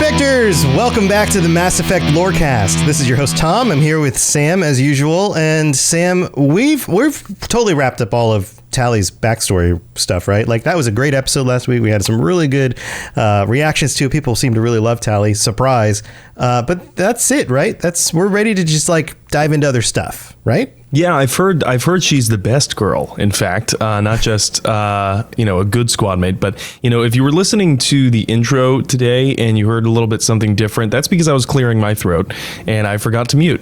Specters, welcome back to the Mass Effect Lorecast. This is your host Tom. I'm here with Sam as usual, and Sam, we've totally wrapped up all of Tali's backstory stuff, right? Like, that was a great episode last week. We had some really good reactions to it. People seem to really love Tali. Surprise. But that's it, right? We're ready to just like dive into other stuff, right? Yeah, I've heard she's the best girl. In fact, not just a good squad mate, but if you were listening to the intro today and you heard a little bit something different, that's because I was clearing my throat and I forgot to mute.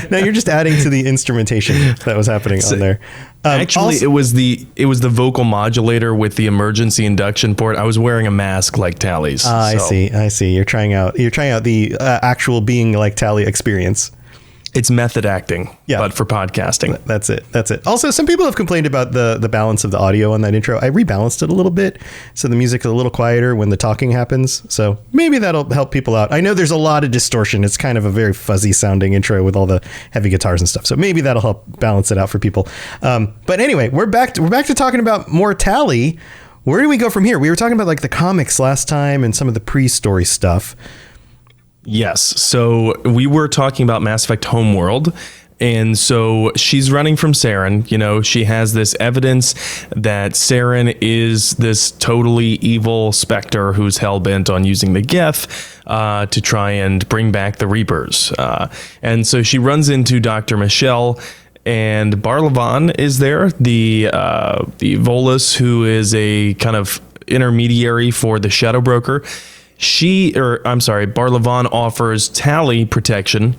No, you're just adding to the instrumentation that was happening on there. Actually, it was the vocal modulator with the emergency induction port. I was wearing a mask like Tali's. I see. You're trying out the actual being like Tali experience. It's method acting, but for podcasting. That's it. Also, some people have complained about the balance of the audio on that intro. I rebalanced it a little bit, so the music is a little quieter when the talking happens. So maybe that'll help people out. I know there's a lot of distortion. It's kind of a very fuzzy sounding intro with all the heavy guitars and stuff. So maybe that'll help balance it out for people. But anyway, we're back to talking about more Tali. Where do we go from here? We were talking about like the comics last time and some of the pre-story stuff. Yes. So we were talking about Mass Effect Homeworld. And so she's running from Saren. She has this evidence that Saren is this totally evil Spectre who's hell-bent on using the Geth to try and bring back the Reapers. And so she runs into Dr. Michelle, and Barlavan is there, the Volus, who is a kind of intermediary for the Shadow Broker. Barlavan offers Tali protection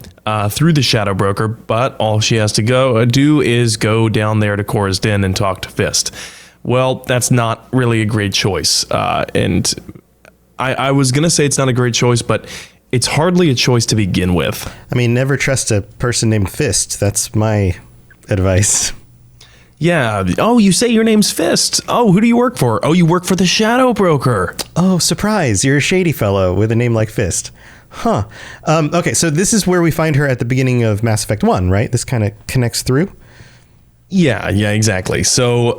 through the Shadow Broker, but all she has to do is go down there to Cora's Den and talk to Fist. Well, that's not really a great choice. And I was going to say it's not a great choice, but it's hardly a choice to begin with. I mean, never trust a person named Fist. That's my advice. Yeah. Oh, you say your name's Fist. Oh, who do you work for? Oh, you work for the Shadow Broker. Oh, surprise. You're a shady fellow with a name like Fist. Huh. Okay, so this is where we find her at the beginning of Mass Effect 1, right? This kind of connects through? Yeah, exactly. So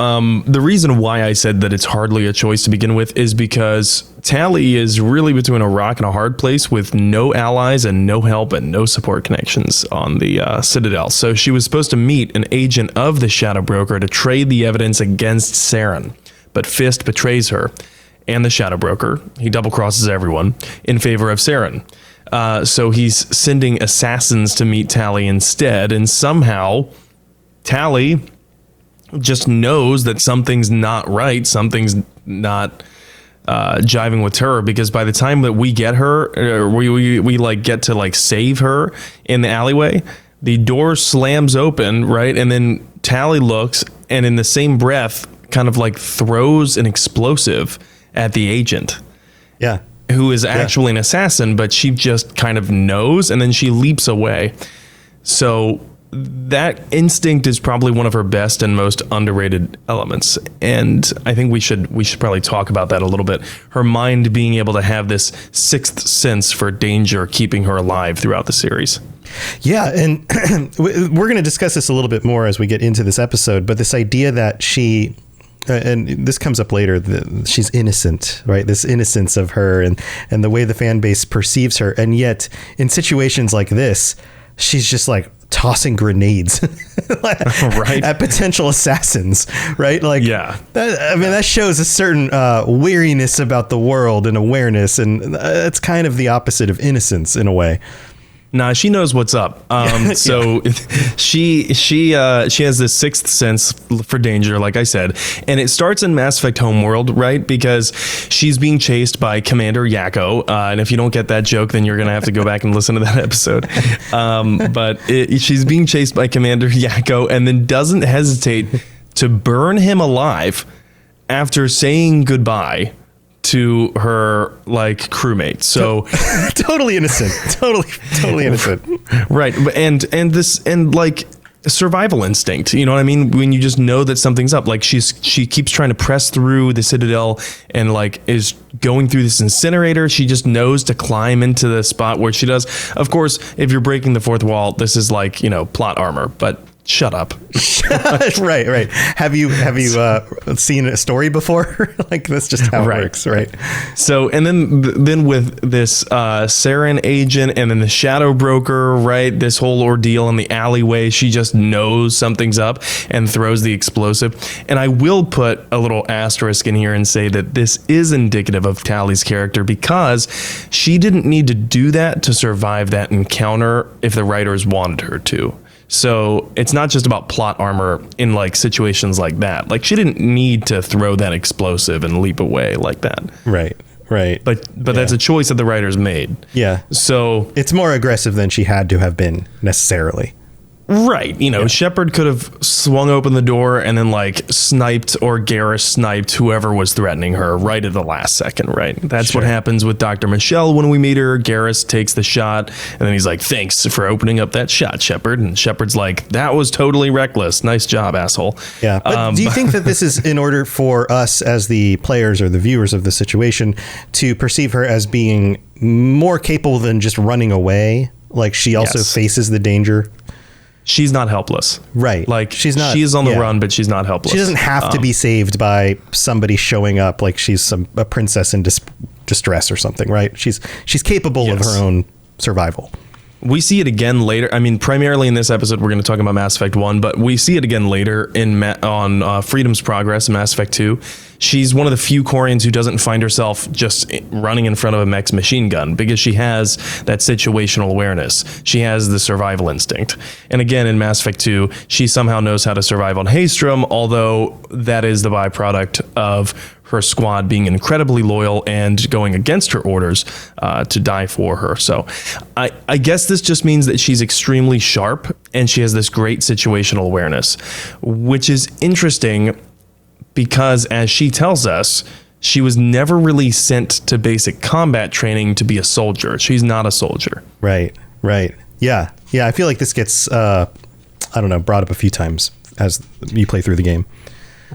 the reason why I said that it's hardly a choice to begin with is because Tali is really between a rock and a hard place with no allies and no help and no support connections on the Citadel. So she was supposed to meet an agent of the Shadow Broker to trade the evidence against Saren. But Fist betrays her and the Shadow Broker. He double-crosses everyone in favor of Saren. So he's sending assassins to meet Tali instead, and somehow Tali just knows that something's not right. Something's not jiving with her, because by the time that we get her, we like get to like save her in the alleyway, the door slams open, right? And then Tali looks and in the same breath kind of like throws an explosive at the agent. Yeah. Who is actually an assassin, but she just kind of knows, and then she leaps away. So that instinct is probably one of her best and most underrated elements, and I think we should probably talk about that a little bit. Her mind being able to have this sixth sense for danger, keeping her alive throughout the series. Yeah, and we're going to discuss this a little bit more as we get into this episode, but this idea that she, and this comes up later, she's innocent, right? This innocence of her and the way the fan base perceives her, and yet in situations like this, she's just like tossing grenades right at potential assassins, right? Like, yeah, that shows a certain weariness about the world and awareness, and it's kind of the opposite of innocence in a way. Nah, she knows what's up. So she has this sixth sense for danger, like I said, and it starts in Mass Effect Homeworld, right? Because she's being chased by Commander Yakko, and if you don't get that joke, then you're gonna have to go back and listen to that episode. But she's being chased by Commander Yakko, and then doesn't hesitate to burn him alive after saying goodbye to her like crewmate. So totally innocent, totally innocent. Right. And like survival instinct, you know what I mean? When you just know that something's up, like she keeps trying to press through the Citadel and like is going through this incinerator. She just knows to climb into the spot where she does. Of course, if you're breaking the fourth wall, this is like, plot armor, but Shut up. Right. Have you seen a story before? Like, that's just how it works, right? So, and then with this Saren agent and then the shadow broker, right? This whole ordeal in the alleyway, she just knows something's up and throws the explosive. And I will put a little asterisk in here and say that this is indicative of Tali's character, because she didn't need to do that to survive that encounter if the writers wanted her to. So it's not just about plot armor in like situations like that. Like, she didn't need to throw that explosive and leap away like that. Right. But that's a choice that the writers made. Yeah. So it's more aggressive than she had to have been necessarily. Right. Shepard could have swung open the door and then like sniped, or Garrus sniped whoever was threatening her right at the last second. Right. That's what happens with Dr. Michelle when we meet her. Garrus takes the shot and then he's like, thanks for opening up that shot, Shepard. And Shepard's like, that was totally reckless. Nice job, asshole. Yeah. But do you think that this is in order for us as the players or the viewers of the situation to perceive her as being more capable than just running away? Like, she also faces the danger? She's not helpless. Right. Like, she's not. She is on the run, but she's not helpless. She doesn't have to be saved by somebody showing up like she's a princess in distress or something, right? She's capable of her own survival. We see it again later. I mean, primarily in this episode, we're going to talk about Mass Effect 1, but we see it again later on Freedom's Progress in Mass Effect 2. She's one of the few Quarians who doesn't find herself just running in front of a mech's machine gun, because she has that situational awareness. She has the survival instinct. And again, in Mass Effect 2, she somehow knows how to survive on Haestrom, although that is the byproduct of her squad being incredibly loyal and going against her orders to die for her. So I guess this just means that she's extremely sharp and she has this great situational awareness, which is interesting because, as she tells us, she was never really sent to basic combat training to be a soldier. She's not a soldier. Right. Yeah. I feel like this gets, brought up a few times as you play through the game.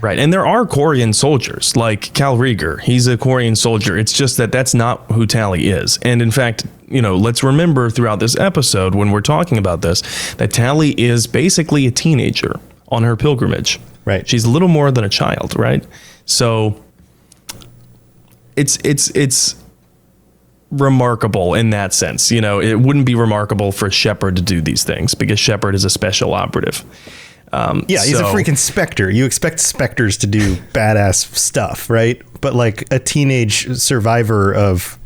Right. And there are Quarian soldiers, like Cal Rieger. He's a Quarian soldier. It's just that that's not who Tali is. And in fact, let's remember throughout this episode, when we're talking about this, that Tali is basically a teenager on her pilgrimage. Right. She's a little more than a child, right? So it's remarkable in that sense. It wouldn't be remarkable for Shepard to do these things, because Shepard is a special operative. He's a freaking Spectre. You expect Spectres to do badass stuff, right? But like a teenage survivor of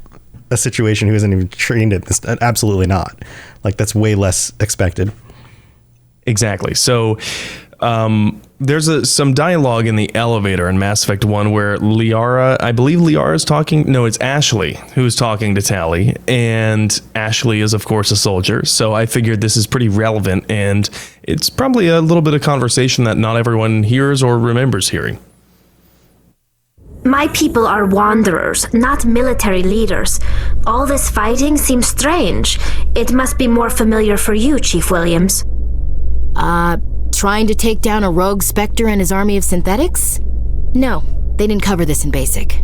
a situation who isn't even trained at this, absolutely not. Like, that's way less expected. Exactly. So there's some dialogue in the elevator in Mass Effect 1 where I believe Liara's talking. No, it's Ashley who's talking to Tali, and Ashley is, of course, a soldier. So I figured this is pretty relevant, and it's probably a little bit of conversation that not everyone hears or remembers hearing. My people are wanderers, not military leaders. All this fighting seems strange. It must be more familiar for you, Chief Williams. Trying to take down a rogue Spectre and his army of synthetics? No, they didn't cover this in basic.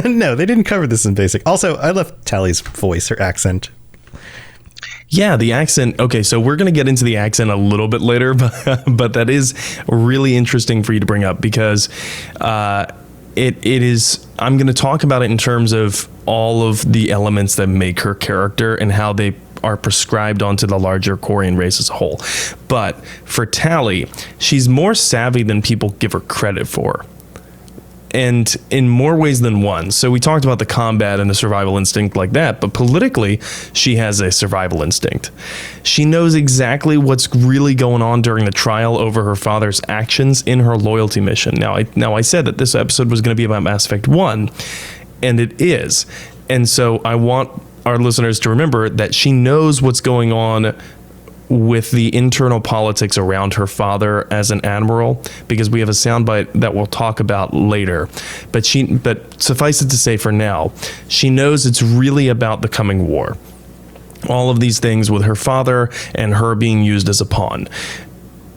No, they didn't cover this in basic. Also, I love Tali's voice, her accent. Yeah, the accent. Okay, so we're going to get into the accent a little bit later, but that is really interesting for you to bring up, because it is, I'm going to talk about it in terms of all of the elements that make her character and how they are prescribed onto the larger Quarian race as a whole. But for Tali, she's more savvy than people give her credit for, and in more ways than one. So we talked about the combat and the survival instinct like that, but politically, she has a survival instinct. She knows exactly what's really going on during the trial over her father's actions in her loyalty mission. Now I said that this episode was going to be about Mass Effect 1, and it is. And so I want our listeners to remember that she knows what's going on with the internal politics around her father as an admiral, because we have a soundbite that we'll talk about later. But suffice it to say, for now, she knows it's really about the coming war. All of these things with her father and her being used as a pawn.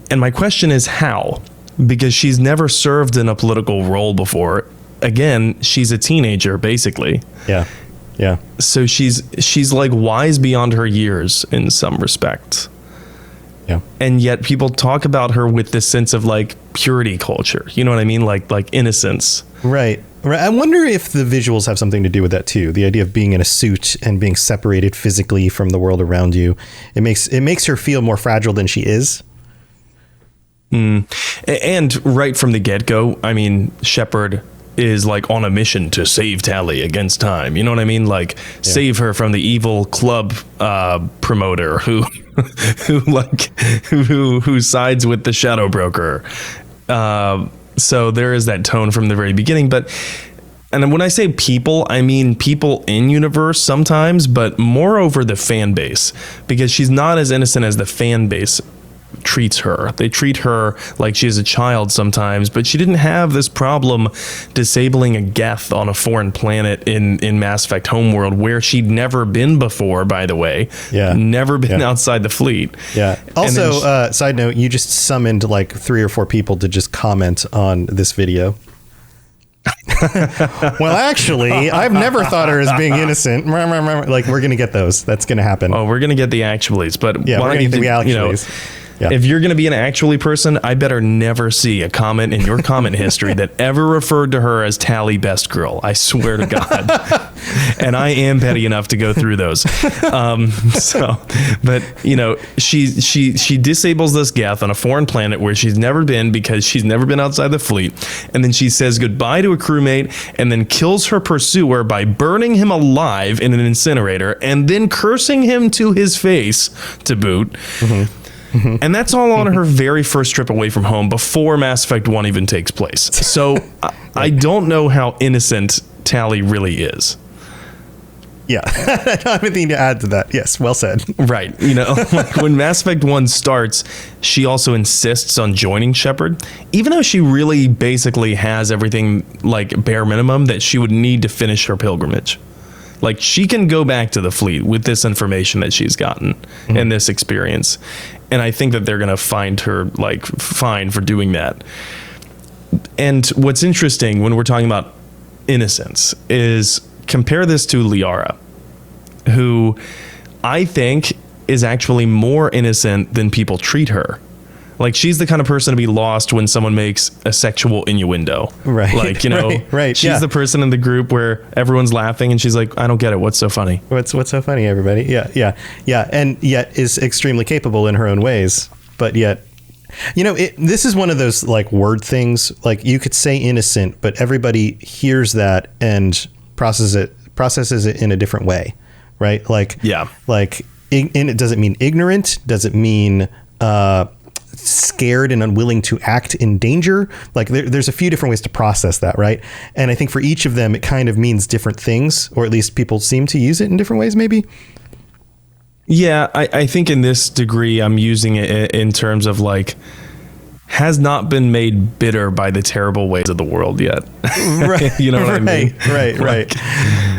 And my question is how? Because she's never served in a political role before. Again, she's a teenager, basically. Yeah. So she's like wise beyond her years in some respects. And yet people talk about her with this sense of like purity culture. You know what I mean? Like innocence. Right. I wonder if the visuals have something to do with that too. The idea of being in a suit and being separated physically from the world around you. It makes her feel more fragile than she is. And right from the get-go, I mean, Shepard is like on a mission to save Tali against time. You know what I mean? Like save her from the evil club promoter who sides with the shadow broker. So there is that tone from the very beginning. And when I say people, I mean people in universe sometimes, but moreover the fan base, because she's not as innocent as the fan base treats her. They treat her like she's a child sometimes, but she didn't have this problem disabling a Geth on a foreign planet in Mass Effect Homeworld, where she'd never been before, by the way. Never been outside the fleet. Also, side note, you just summoned like 3 or 4 people to just comment on this video. Well, actually, I've never thought her as being innocent. Like, we're gonna get those. That's gonna happen. Oh, we're gonna get the actualies, but we're gonna get the actualies. If you're going to be an actually person, I better never see a comment in your comment history that ever referred to her as Tali Best Girl. I swear to God. And I am petty enough to go through those. But she disables this Geth on a foreign planet where she's never been because she's never been outside the fleet. And then she says goodbye to a crewmate and then kills her pursuer by burning him alive in an incinerator and then cursing him to his face to boot. And that's all on her very first trip away from home before Mass Effect 1 even takes place. So I don't know how innocent Tali really is. Yeah, I don't have anything to add to that. Yes, well said. Right. Like when Mass Effect 1 starts, she also insists on joining Shepard, even though she really basically has everything like bare minimum that she would need to finish her pilgrimage. Like, she can go back to the fleet with this information that she's gotten and this experience. And I think that they're going to find her, like, fine for doing that. And what's interesting when we're talking about innocence is compare this to Liara, who I think is actually more innocent than people treat her. Like, she's the kind of person to be lost when someone makes a sexual innuendo. Right. Like, right. She's the person in the group where everyone's laughing and she's like, I don't get it. What's so funny? What's so funny, everybody? Yeah. And yet is extremely capable in her own ways. But yet, this is one of those like word things. Like, you could say innocent, but everybody hears that and processes it in a different way. Right. Like, it doesn't mean ignorant. Does it mean, scared and unwilling to act in danger? Like, there's a few different ways to process that, right? And I think for each of them it kind of means different things, or at least people seem to use it in different ways, maybe. I think in this degree I'm using it in terms of like has not been made bitter by the terrible ways of the world yet. Right. You know what I mean? Right.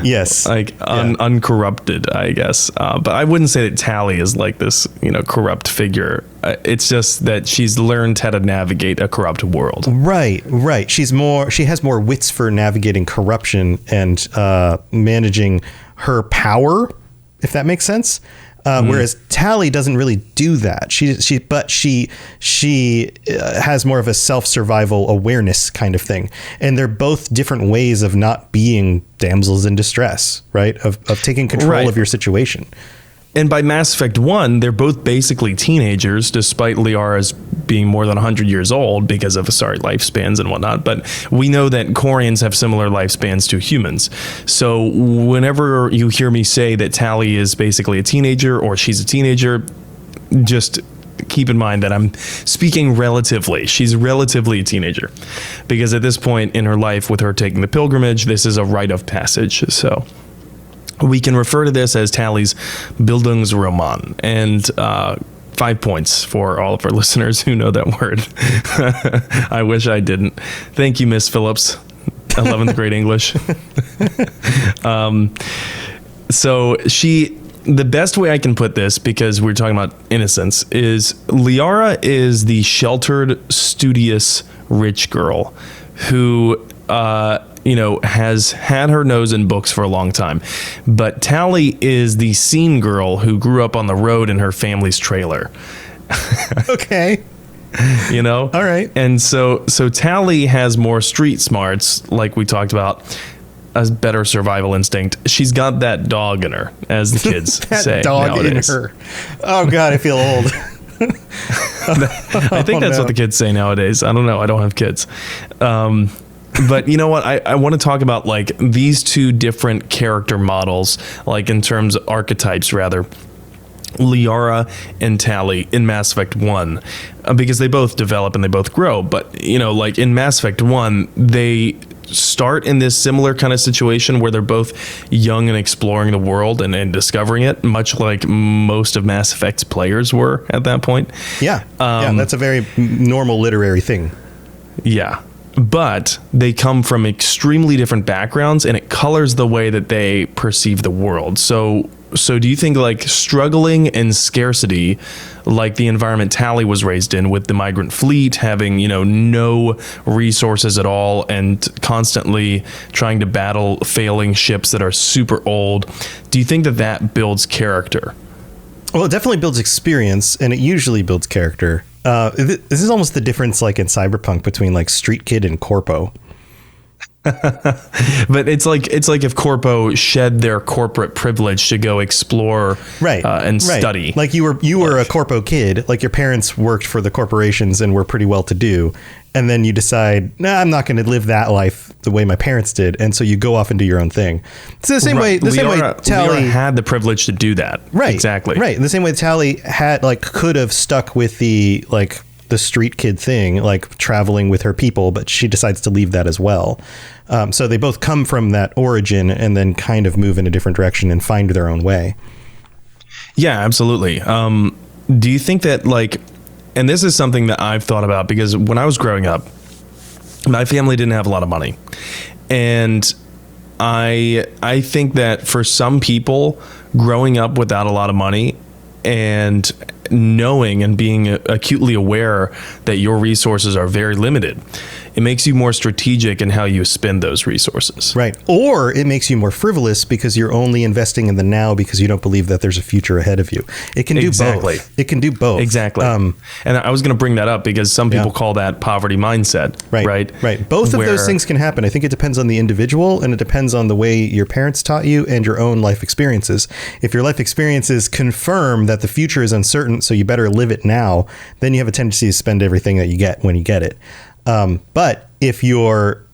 Yes. Like uncorrupted, I guess. But I wouldn't say that Tali is like this, corrupt figure. It's just that she's learned how to navigate a corrupt world. Right. She has more wits for navigating corruption and managing her power, if that makes sense. Whereas Tali doesn't really do that. She has more of a self-survival awareness kind of thing. And they're both different ways of not being damsels in distress, right? Of taking control of your situation. And by Mass Effect 1, they're both basically teenagers, despite Liara's being more than 100 years old because of lifespans and whatnot. But we know that Quarians have similar lifespans to humans. So whenever you hear me say that Tali is basically a teenager or she's a teenager, just keep in mind that I'm speaking relatively. She's relatively a teenager because at this point in her life, with her taking the pilgrimage, this is a rite of passage. So we can refer to this as Tali's Bildungsroman, and 5 points for all of our listeners who know that word. I wish I didn't. Thank you, Miss Phillips, 11th grade English. So the best way I can put this, because we're talking about innocence, is Liara is the sheltered, studious, rich girl who has had her nose in books for a long time. But Tali is the scene girl who grew up on the road in her family's trailer. Okay. You know? All right. And so Tali has more street smarts, like we talked about, a better survival instinct. She's got that dog in her, as the kids that say dog nowadays. in her. Oh, God, I feel old. I think that's what the kids say nowadays. I don't know. I don't have kids. But you know what? I want to talk about like these two different character models, like in terms of archetypes, rather. Liara and Tali in Mass Effect 1, because they both develop and they both grow. But, you know, like in Mass Effect 1, they start in this similar kind of situation where they're both young and exploring the world and discovering it, much like most of Mass Effect's players were at that point. Yeah. Yeah, that's a very normal literary thing. Yeah. But they come from extremely different backgrounds, and it colors the way that they perceive the world. So do you think like struggling and scarcity, like the environment Tali was raised in with the migrant fleet, having, you know, no resources at all and constantly trying to battle failing ships that are super old, do you think that builds character? Well, it definitely builds experience, and it usually builds character. This is almost the difference like in Cyberpunk between like Street Kid and Corpo. But it's like if Corpo shed their corporate privilege to go explore and study. Like you were a Corpo kid, like your parents worked for the corporations and were pretty well to do, and then you decide, nah, I'm not going to live that life the way my parents did, and so you go off and do your own thing. It's the same way. The same way Tali had the privilege to do that. Right. Exactly. Right. The same way Tali had could have stuck with the street kid thing, like traveling with her people, but she decides to leave that as well. So they both come from that origin and then kind of move in a different direction and find their own way. Yeah, absolutely. Do you think that and this is something that I've thought about, because when I was growing up, my family didn't have a lot of money. And I think that for some people, growing up without a lot of money and knowing and being acutely aware that your resources are very limited, it makes you more strategic in how you spend those resources. Right. Or it makes you more frivolous because you're only investing in the now because you don't believe that there's a future ahead of you. It can do both. It can do both. Exactly. And I was going to bring that up because some people call that poverty mindset. Right. Both of those things can happen. I think it depends on the individual, and it depends on the way your parents taught you and your own life experiences. If your life experiences confirm that the future is uncertain, so you better live it now, then you have a tendency to spend everything that you get when you get it. But if your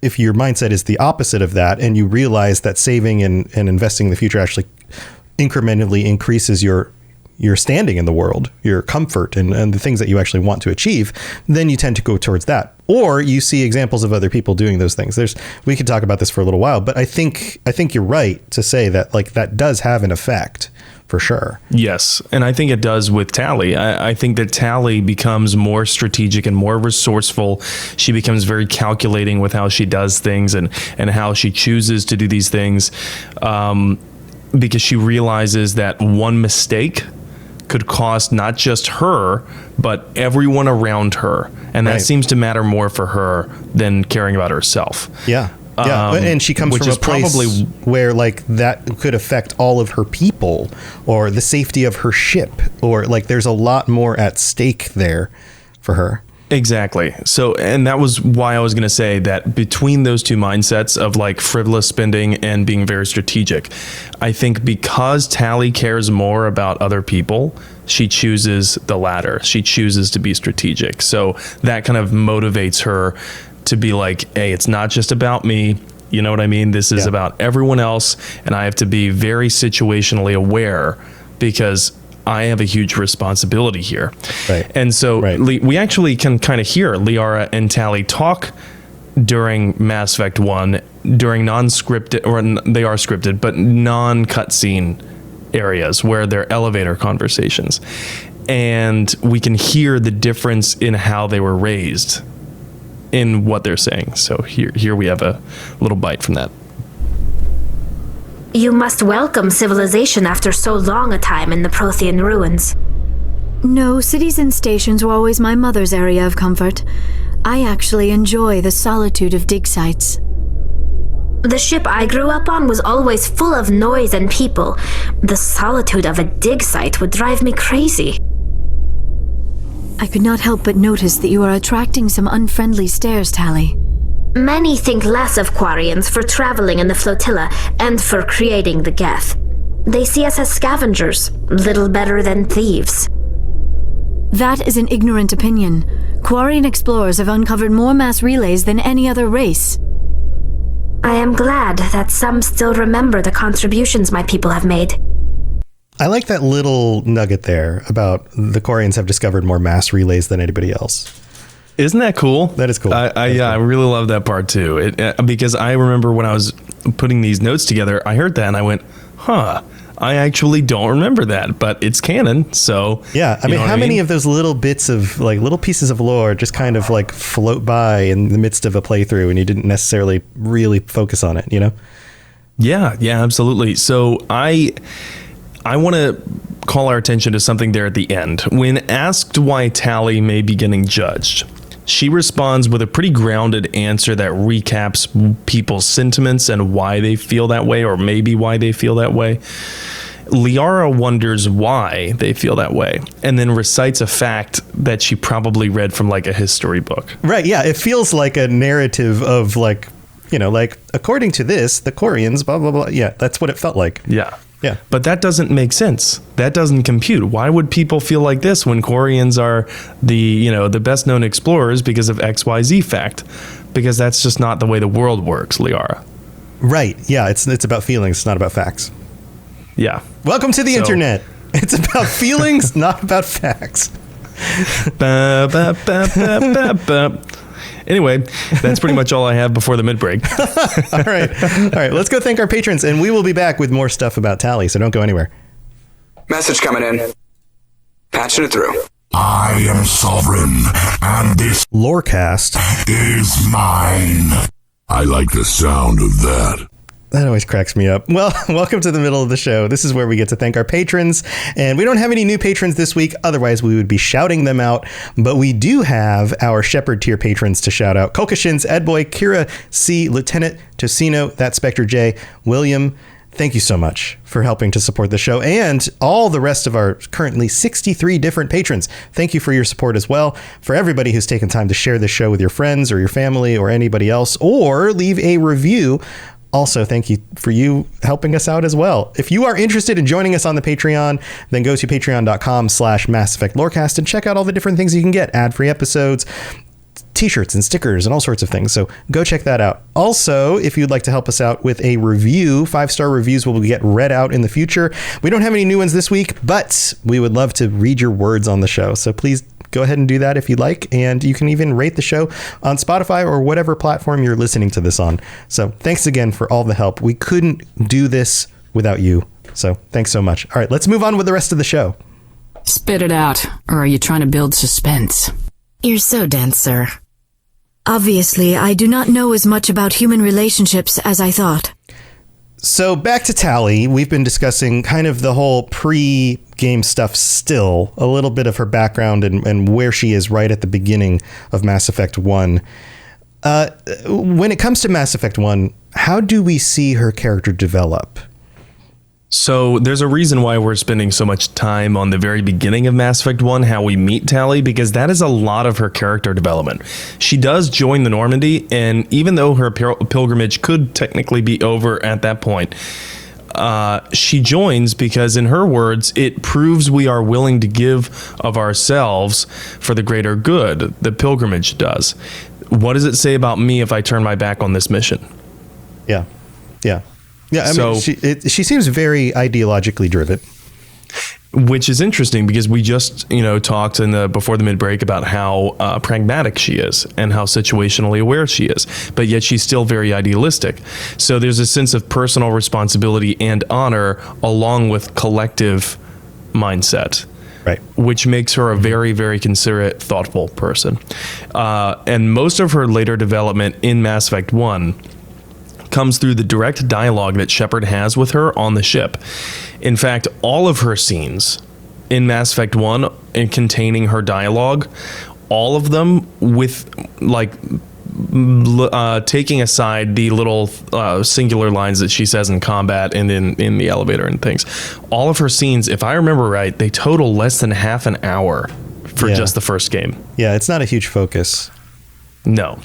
mindset is the opposite of that, and you realize that saving and investing in the future actually incrementally increases your standing in the world, your comfort and the things that you actually want to achieve, then you tend to go towards that. Or you see examples of other people doing those things. We could talk about this for a little while, but I think you're right to say that that does have an effect. For sure. Yes. And I think it does with Tali. I think that Tali becomes more strategic and more resourceful. She becomes very calculating with how she does things and how she chooses to do these things, because she realizes that one mistake could cost not just her, but everyone around her. And that seems to matter more for her than caring about herself. Yeah. Yeah, and she comes from a place where that could affect all of her people or the safety of her ship, or there's a lot more at stake there for her. Exactly. So, and that was why I was going to say that between those two mindsets of frivolous spending and being very strategic, I think because Tali cares more about other people, she chooses the latter. She chooses to be strategic. So that kind of motivates her to be hey, it's not just about me. You know what I mean? This is about everyone else. And I have to be very situationally aware because I have a huge responsibility here. Right. And so we actually can kind of hear Liara and Tali talk during Mass Effect 1 during non-scripted, or they are scripted, but non-cutscene areas where they're elevator conversations. And we can hear the difference in how they were raised in what they're saying. So here we have a little bite from that. You must welcome civilization after so long a time in the Prothean ruins. No, cities and stations were always my mother's area of comfort. I actually enjoy the solitude of dig sites. The ship I grew up on was always full of noise and people. The solitude of a dig site would drive me crazy. I could not help but notice that you are attracting some unfriendly stares, Tali. Many think less of Quarians for traveling in the flotilla and for creating the Geth. They see us as scavengers, little better than thieves. That is an ignorant opinion. Quarian explorers have uncovered more mass relays than any other race. I am glad that some still remember the contributions my people have made. I like that little nugget there about the Quarians have discovered more mass relays than anybody else. Isn't that cool? That is cool. I really love that part too. Because I remember when I was putting these notes together, I heard that and I went, huh, I actually don't remember that, but it's canon. So yeah, I mean, how many of those little bits of like little pieces of lore just kind of like float by in the midst of a playthrough and you didn't necessarily really focus on it, you know? Yeah, absolutely. So I want to call our attention to something there at the end. When asked why Tali may be getting judged, she responds with a pretty grounded answer that recaps people's sentiments and why they feel that way, or maybe why they feel that way. Liara wonders why they feel that way, and then recites a fact that she probably read from like a history book. Right, yeah. It feels like a narrative of like, you know, like, according to this, the Quarians, blah, blah, blah. Yeah, that's what it felt like. Yeah. Yeah. But that doesn't make sense. That doesn't compute. Why would people feel like this when Quarians are the best known explorers because of XYZ fact? Because that's just not the way the world works, Liara. Right. Yeah, it's about feelings, it's not about facts. Yeah. Welcome to the internet. It's about feelings, not about facts. Ba, ba, ba, ba, ba, ba. Anyway, that's pretty much all I have before the mid-break. All right. Let's go thank our patrons, and we will be back with more stuff about Tali, so don't go anywhere. Message coming in. Patching it through. I am sovereign, and this Lorecast is mine. I like the sound of that. That always cracks me up. Well, welcome to the middle of the show. This is where we get to thank our patrons. And we don't have any new patrons this week. Otherwise, we would be shouting them out. But we do have our Shepherd tier patrons to shout out. Kokashins, Edboy, Kira C, Lieutenant Tocino, That Spectre J, William. Thank you so much for helping to support the show, and all the rest of our currently 63 different patrons. Thank you for your support as well. For everybody who's taken time to share this show with your friends or your family or anybody else, or leave a review. Also, thank you for you helping us out as well. If you are interested in joining us on the Patreon, then go to patreon.com/Mass Effect Lorecast and check out all the different things you can get. Ad-free episodes, t-shirts and stickers and all sorts of things. So go check that out. Also, if you'd like to help us out with a review, 5-star reviews will get read out in the future. We don't have any new ones this week, but we would love to read your words on the show. So please go ahead and do that if you'd like. And you can even rate the show on Spotify or whatever platform you're listening to this on. So thanks again for all the help. We couldn't do this without you. So thanks so much. All right, let's move on with the rest of the show. Spit it out, or are you trying to build suspense? You're so dense, sir. Obviously, I do not know as much about human relationships as I thought. So back to Tali, we've been discussing kind of the whole pre-game stuff still, a little bit of her background and where she is right at the beginning of Mass Effect 1. When it comes to Mass Effect 1, how do we see her character develop? So there's a reason why we're spending so much time on the very beginning of Mass Effect 1, how we meet Tali, because that is a lot of her character development. She does join the Normandy, and even though her pilgrimage could technically be over at that point, she joins because, in her words, it proves we are willing to give of ourselves for the greater good. The pilgrimage does. What does it say about me if I turn my back on this mission? Yeah. Yeah, I mean, she seems very ideologically driven. Which is interesting because we just, talked before the mid-break about how pragmatic she is and how situationally aware she is, but yet she's still very idealistic. So there's a sense of personal responsibility and honor along with collective mindset. Right. Which makes her a very, very considerate, thoughtful person. And most of her later development in Mass Effect 1 comes through the direct dialogue that Shepard has with her on the ship. In fact, all of her scenes in Mass Effect 1 and containing her dialogue, all of them with taking aside the little singular lines that she says in combat and in the elevator and things, all of her scenes, if I remember right, they total less than half an hour for just the first game. Yeah, it's not a huge focus. No.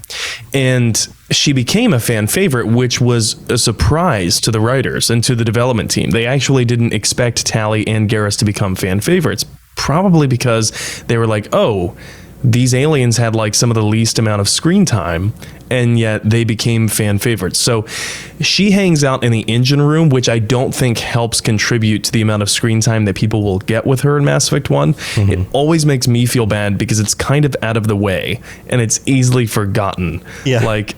And she became a fan favorite, which was a surprise to the writers and to the development team. They actually didn't expect Tali and Garrus to become fan favorites, probably because they were like, oh, these aliens had like some of the least amount of screen time, and yet they became fan favorites. So she hangs out in the engine room, which I don't think helps contribute to the amount of screen time that people will get with her in Mass Effect 1. It always makes me feel bad because it's kind of out of the way and it's easily forgotten. Yeah. Like,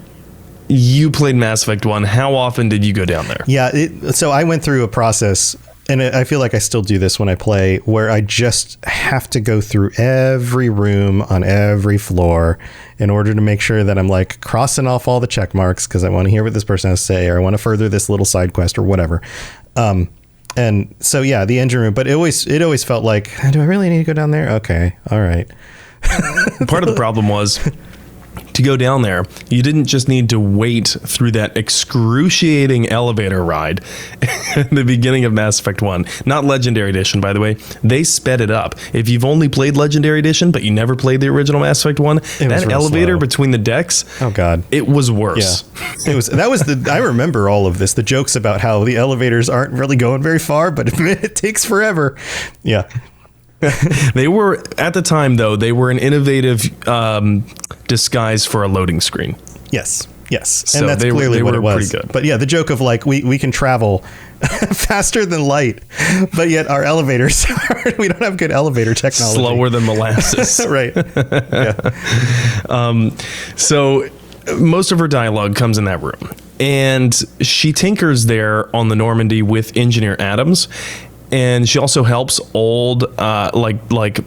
you played Mass Effect 1. How often did you go down there? Yeah. So I went through a process, and I feel like I still do this when I play, where I just have to go through every room on every floor in order to make sure that I'm like crossing off all the check marks because I want to hear what this person has to say, or I want to further this little side quest or whatever. And so, yeah, the engine room, but it always felt like, do I really need to go down there? Okay. All right. Part of the problem was, to go down there, you didn't just need to wait through that excruciating elevator ride at the beginning of Mass Effect 1. Not Legendary Edition, by the way. They sped it up. If you've only played Legendary Edition, but you never played the original Mass Effect 1, that elevator slow between the decks, oh God, it was worse. Yeah. I remember all of this, the jokes about how the elevators aren't really going very far, but it takes forever. Yeah. They were, at the time, though, they were an innovative disguise for a loading screen. Yes. So And that's clearly what it was. Pretty good. But yeah, the joke of like, we can travel faster than light, but yet our elevators, we don't have good elevator technology. Slower than molasses. Right. Yeah. So most of her dialogue comes in that room. And she tinkers there on the Normandy with Engineer Adams. And she also helps old, like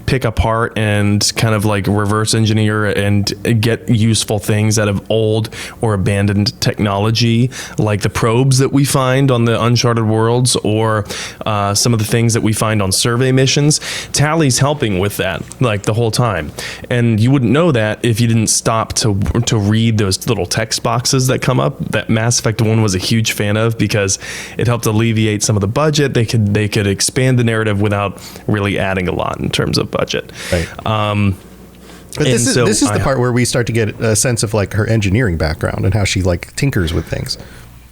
pick apart and kind of like reverse engineer and get useful things out of old or abandoned technology, like the probes that we find on the Uncharted worlds, or some of the things that we find on survey missions. Tali's helping with that like the whole time, and you wouldn't know that if you didn't stop to read those little text boxes that come up that Mass Effect 1 was a huge fan of, because it helped alleviate some of the budget. They could expand the narrative without really adding a lot in terms of budget. Right. But this is the part where we start to get a sense of like her engineering background and how she like tinkers with things.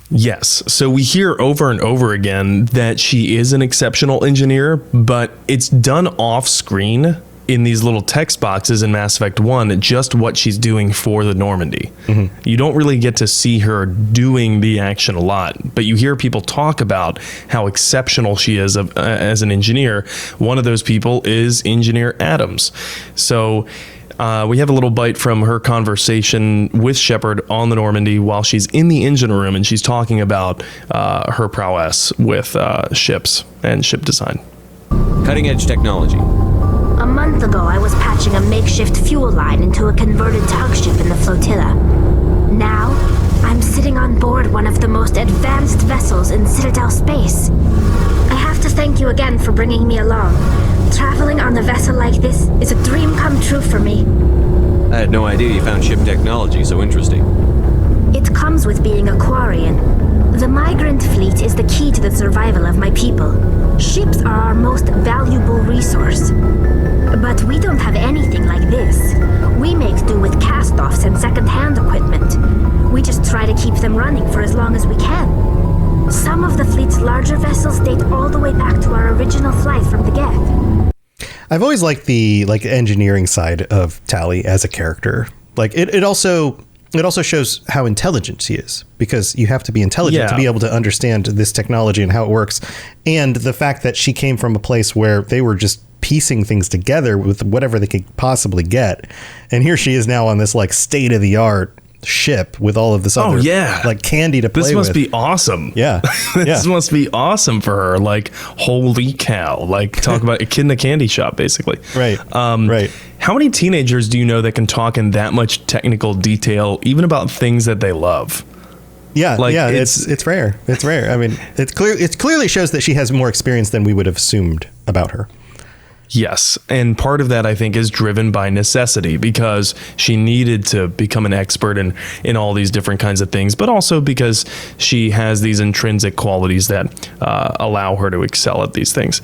Yes. So we hear over and over again that she is an exceptional engineer, but it's done off screen in these little text boxes in Mass Effect 1, just what she's doing for the Normandy. Mm-hmm. You don't really get to see her doing the action a lot, but you hear people talk about how exceptional she is as an engineer. One of those people is Engineer Adams. So we have a little bite from her conversation with Shepard on the Normandy while she's in the engine room, and she's talking about her prowess with ships and ship design. Cutting edge technology. A month ago, I was patching a makeshift fuel line into a converted tug ship in the flotilla. Now, I'm sitting on board one of the most advanced vessels in Citadel space. I have to thank you again for bringing me along. Traveling on a vessel like this is a dream come true for me. I had no idea you found ship technology so interesting. It comes with being a Quarian. The migrant fleet is the key to the survival of my people. Ships are our most valuable resource. But we don't have anything like this. We make do with cast-offs and second-hand equipment. We just try to keep them running for as long as we can. Some of the fleet's larger vessels date all the way back to our original flight from the Geth. I've always liked the engineering side of Tali as a character. Like it also shows how intelligent she is, because you have to be intelligent to be able to understand this technology and how it works. And the fact that she came from a place where they were just piecing things together with whatever they could possibly get. And here she is now on this like state of the art ship with all of this other like candy to play with. This must be awesome. Yeah. This must be awesome for her. Like, holy cow. Like, talk about a kid in a candy shop, basically. Right. Right. How many teenagers do you know that can talk in that much technical detail, even about things that they love? Yeah, like, it's rare. It's rare. I mean, it clearly shows that she has more experience than we would have assumed about her. Yes. And part of that, I think, is driven by necessity, because she needed to become an expert in all these different kinds of things, but also because she has these intrinsic qualities that allow her to excel at these things.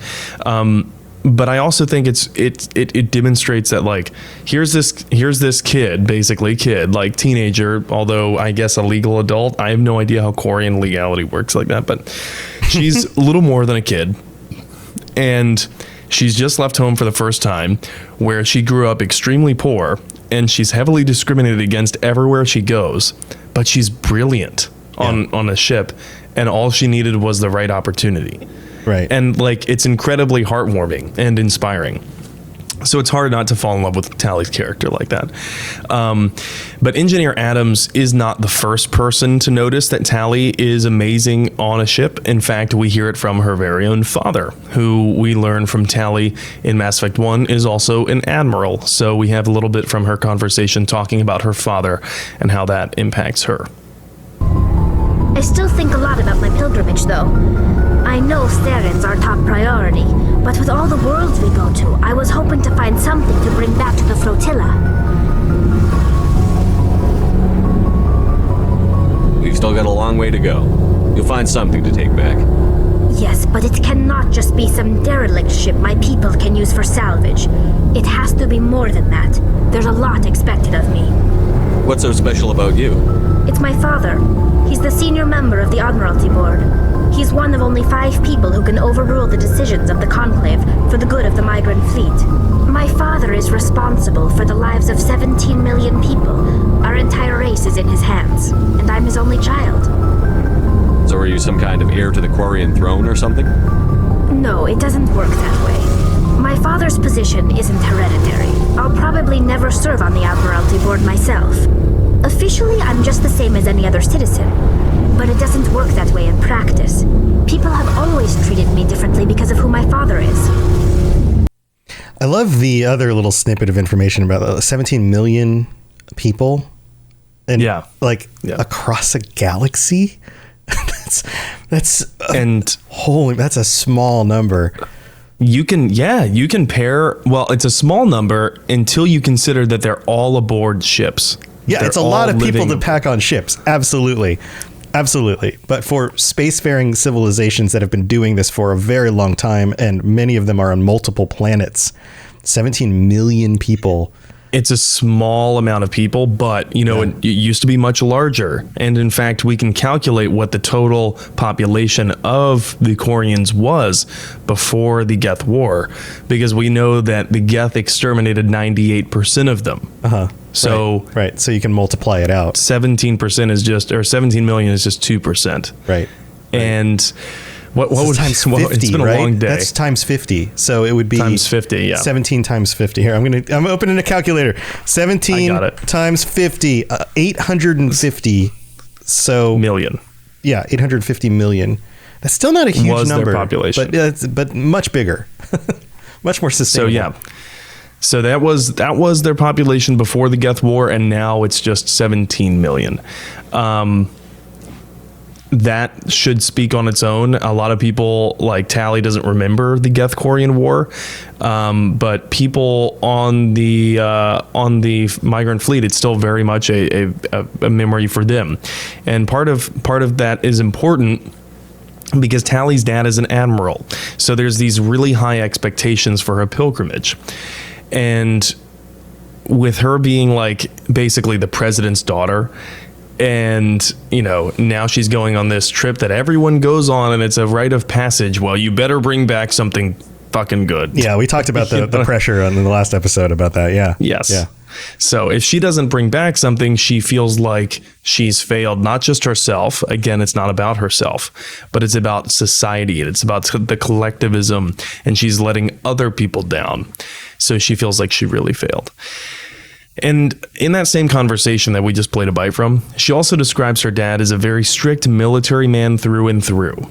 But I also think it demonstrates that, like, here's this kid, basically like teenager, although I guess a legal adult. I have no idea how Quarian legality works like that, but she's a little more than a kid, and she's just left home for the first time, where she grew up extremely poor, and she's heavily discriminated against everywhere she goes. But she's brilliant on a ship, and all she needed was the right opportunity. Right. And like, it's incredibly heartwarming and inspiring. So it's hard not to fall in love with Tali's character like that. But Engineer Adams is not the first person to notice that Tali is amazing on a ship. In fact, we hear it from her very own father, who we learn from Tali in Mass Effect 1 is also an admiral. So we have a little bit from her conversation talking about her father and how that impacts her. I still think a lot about my pilgrimage, though. I know Steren's our top priority, but with all the worlds we go to, I was hoping to find something to bring back to the flotilla. We've still got a long way to go. You'll find something to take back. Yes, but it cannot just be some derelict ship my people can use for salvage. It has to be more than that. There's a lot expected of me. What's so special about you? It's my father. He's the senior member of the Admiralty Board. He's one of only 5 people who can overrule the decisions of the Conclave for the good of the migrant fleet. My father is responsible for the lives of 17 million people. Our entire race is in his hands, and I'm his only child. So are you some kind of heir to the Quarian throne or something? No, it doesn't work that way. My father's position isn't hereditary. I'll probably never serve on the Admiralty Board myself. Officially, I'm just the same as any other citizen. But it doesn't work that way in practice. People have always treated me differently because of who my father is. I love the other little snippet of information about 17 million people. And across a galaxy. that's a small number. You can pair. Well, it's a small number until you consider that they're all aboard ships. Yeah, it's a lot of people to pack on ships. Absolutely. But for spacefaring civilizations that have been doing this for a very long time, and many of them are on multiple planets, 17 million people. It's a small amount of people, but it used to be much larger. And in fact, we can calculate what the total population of the Quarians was before the Geth War, because we know that the Geth exterminated 98% of them. So right. So you can multiply it out. 17% is just, or 17 million is just 2%. Right. And what would times 50, it's been a long day. That's times 50. So it would be times 50. Yeah. 17 times 50. Here, I'm opening a calculator. 17 times 50, 850. So million. Yeah. 850 million. That's still not a huge number. Their population. But much bigger, much more sustainable. So yeah. So that was their population before the Geth War, and now it's just 17 million. That should speak on its own. A lot of people, like Tali, doesn't remember the Geth Quarian War, but people on the migrant fleet, it's still very much a memory for them, and part of that is important. Because Tali's dad is an admiral, so there's these really high expectations for her pilgrimage. And with her being like basically the president's daughter, and now she's going on this trip that everyone goes on, and it's a rite of passage. Well, you better bring back something fucking good. Yeah, we talked about the pressure on the last episode about that. Yeah. Yes. Yeah. So if she doesn't bring back something, she feels like she's failed, not just herself. Again, it's not about herself, but it's about society. It's about the collectivism, and she's letting other people down. So she feels like she really failed. And in that same conversation that we just played a bite from, she also describes her dad as a very strict military man through and through.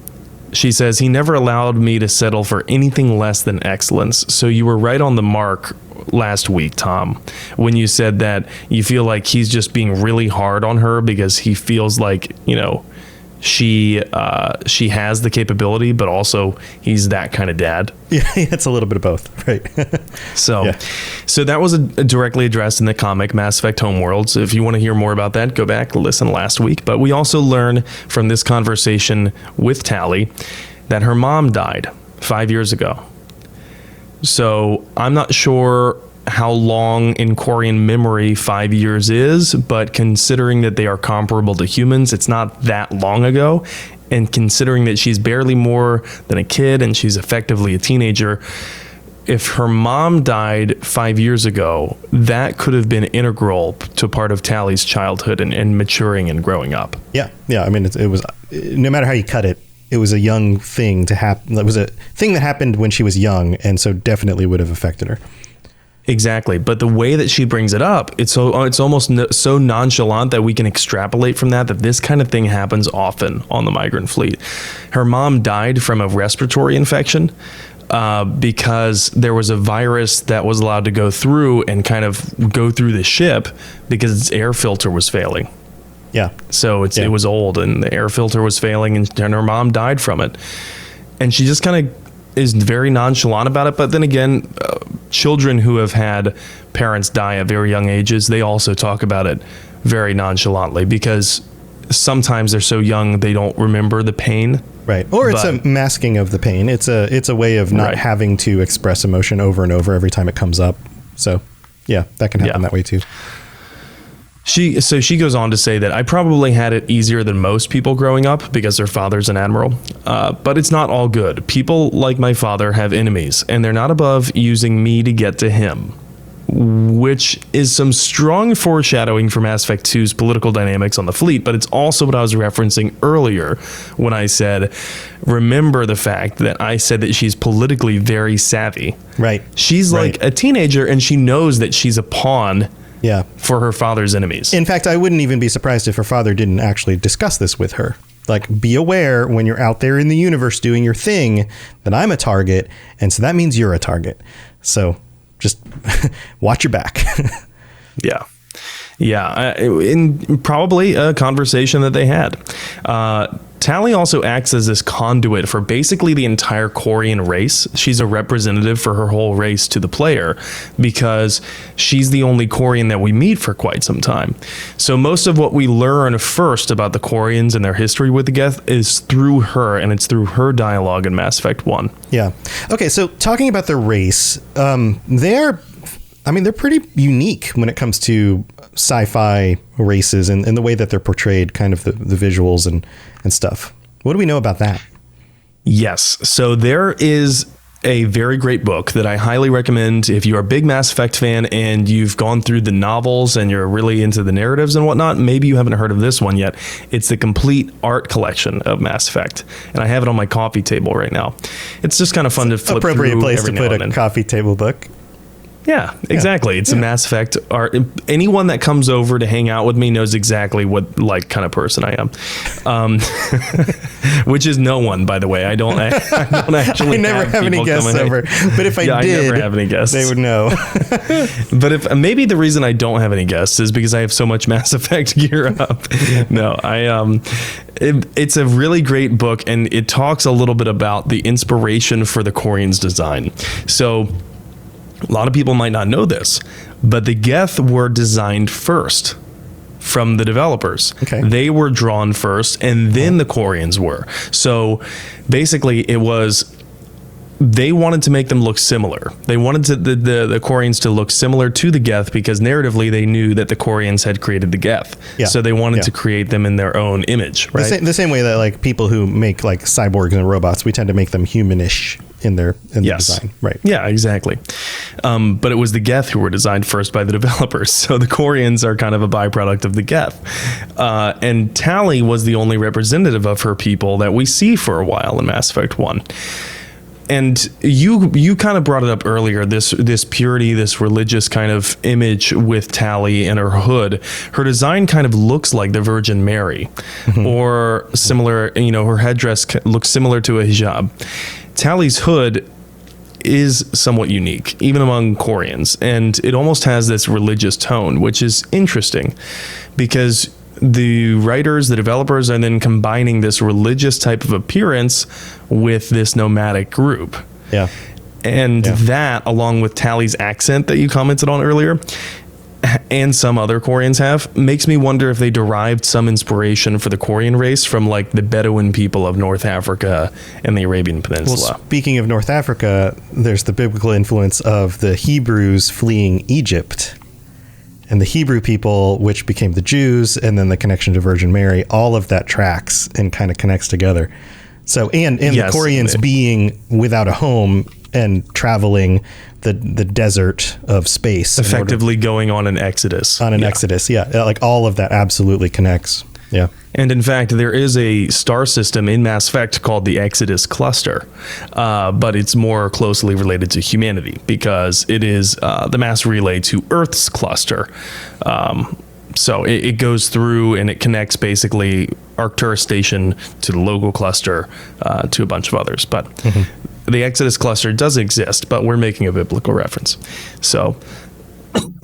She says, "He never allowed me to settle for anything less than excellence." So you were right on the mark last week, Tom, when you said that you feel like he's just being really hard on her because he feels like, she has the capability, but also he's that kind of dad. Yeah, it's a little bit of both, right? So that was directly addressed in the comic Mass Effect Homeworld. So if you want to hear more about that, go back, listen last week. But we also learn from this conversation with Tali that her mom died 5 years ago. So I'm not sure how long in Quarian memory 5 years is, but considering that they are comparable to humans, it's not that long ago. And considering that she's barely more than a kid and she's effectively a teenager, if her mom died 5 years ago, that could have been integral to part of Tali's childhood and maturing and growing up. Yeah. I mean, it was, no matter how you cut it, it was a young thing to happen. It was a thing that happened when she was young, and so definitely would have affected her. Exactly. But the way that she brings it up, it's almost so nonchalant that we can extrapolate from that this kind of thing happens often on the migrant fleet. Her mom died from a respiratory infection because there was a virus that was allowed to go through and kind of go through the ship because its air filter was failing. Yeah. So it was old and the air filter was failing and her mom died from it. And she just kind of is very nonchalant about it. But then again, children who have had parents die at very young ages, they also talk about it very nonchalantly because sometimes they're so young they don't remember the pain. Right. Or it's a masking of the pain. It's a way of not having to express emotion over and over every time it comes up. So yeah, that can happen that way too. She goes on to say that I probably had it easier than most people growing up because their father's an admiral, but it's not all good. People like my father have enemies, and they're not above using me to get to him, which is some strong foreshadowing for Mass Effect 2's political dynamics on the fleet, but it's also what I was referencing earlier when I said, remember the fact that I said that she's politically very savvy. Right. She's like a teenager, and she knows that she's a pawn for her father's enemies. In fact, I wouldn't even be surprised if her father didn't actually discuss this with her. Like, be aware when you're out there in the universe doing your thing that I'm a target, and so that means you're a target. So just watch your back. Yeah, in probably a conversation that they had. Tali also acts as this conduit for basically the entire Quarian race. She's a representative for her whole race to the player because she's the only Quarian that we meet for quite some time. So most of what we learn first about the Quarians and their history with the Geth is through her, and it's through her dialogue in Mass Effect 1. Yeah. Okay, so talking about the race, they're pretty unique when it comes to sci-fi races and the way that they're portrayed, kind of the visuals and stuff. What do we know about that? Yes. So there is a very great book that I highly recommend if you're a big Mass Effect fan and you've gone through the novels and you're really into the narratives and whatnot. Maybe you haven't heard of this one yet. It's the complete art collection of Mass Effect, and I have it on my coffee table right now. It's just kind of fun to flip through. Appropriate place to put a coffee table book. Yeah, exactly. It's a Mass Effect art. Anyone that comes over to hang out with me knows exactly what kind of person I am, which is no one, by the way. I don't actually. I never have any guests over, but if I did, never have any guests. They would know. But maybe the reason I don't have any guests is because I have so much Mass Effect gear up. No, it's a really great book, and it talks a little bit about the inspiration for the Quarian's design. So a lot of people might not know this, but the Geth were designed first from the developers. Okay. They were drawn first, and then the Quarians were. So basically, they wanted to make them look similar. They wanted the Quarians to look similar to the Geth because narratively they knew that the Quarians had created the Geth. Yeah. So they wanted to create them in their own image, right? The same way that like people who make like cyborgs and robots, we tend to make them humanish in their design. Right. Yeah, exactly. But it was the Geth who were designed first by the developers. So the Quarians are kind of a byproduct of the Geth. And Tali was the only representative of her people that we see for a while in Mass Effect 1. And you kind of brought it up earlier, this purity, this religious kind of image with Tali and her hood. Her design kind of looks like the Virgin Mary, or similar. Her headdress looks similar to a hijab. Tali's hood is somewhat unique, even among Quarians, and it almost has this religious tone, which is interesting because the writers, the developers, are then combining this religious type of appearance with this nomadic group. Yeah. And that, along with Tali's accent that you commented on earlier, and some other Quarians have, makes me wonder if they derived some inspiration for the Quarian race from like the Bedouin people of North Africa and the Arabian Peninsula. Well, speaking of North Africa, there's the biblical influence of the Hebrews fleeing Egypt. And the Hebrew people, which became the Jews, and then the connection to Virgin Mary, all of that tracks and kind of connects together. So, and yes, the Quarians being without a home and traveling the desert of space. Effectively going on an exodus. Exodus, yeah. Like all of that absolutely connects. Yeah. And in fact, there is a star system in Mass Effect called the Exodus Cluster, but it's more closely related to humanity because it is the mass relay to Earth's cluster. So it goes through and it connects basically Arcturus Station to the local cluster to a bunch of others. But the Exodus Cluster does exist, but we're making a biblical reference. So...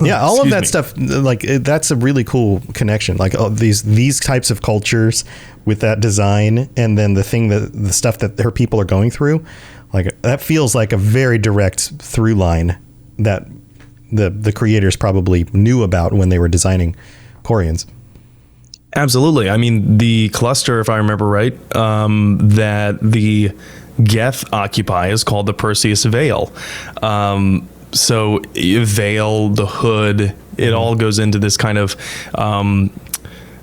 yeah, all of that stuff, like that's a really cool connection. Like these types of cultures with that design, and then the stuff that her people are going through, like that feels like a very direct through line that the creators probably knew about when they were designing Quarians. Absolutely. I mean, the cluster, if I remember right, that the Geth occupy is called the Perseus Veil. So veil, the hood, it all goes into this kind of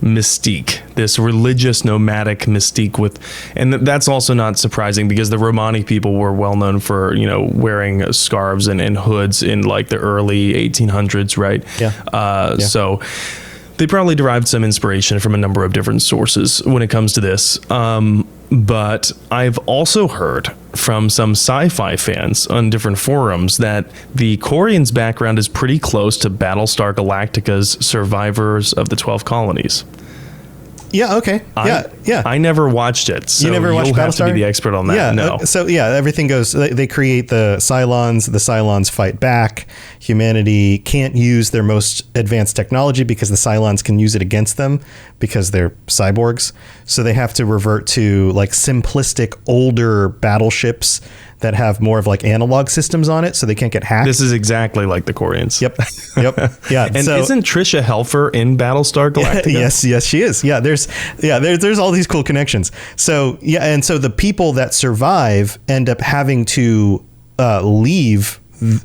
mystique, this religious nomadic mystique and that's also not surprising because the Romani people were well known for, wearing scarves and hoods in like the early 1800s, right? Yeah. So they probably derived some inspiration from a number of different sources when it comes to this. But I've also heard from some sci-fi fans on different forums that the Quarians' background is pretty close to Battlestar Galactica's Survivors of the 12 Colonies. Yeah. Okay. Yeah. I never watched it. So you never watched you'll Battlestar? have to be the expert on that. Yeah. No. So yeah, everything goes. They create the Cylons. The Cylons fight back. Humanity can't use their most advanced technology because the Cylons can use it against them because they're cyborgs. So they have to revert to like simplistic older battleships that have more of like analog systems on it, so they can't get hacked. This is exactly like the Quarians. Yep. Yeah. And isn't Trisha Helfer in Battlestar Galactica? Yes, she is. Yeah, there's all these cool connections. So yeah, and so the people that survive end up having to leave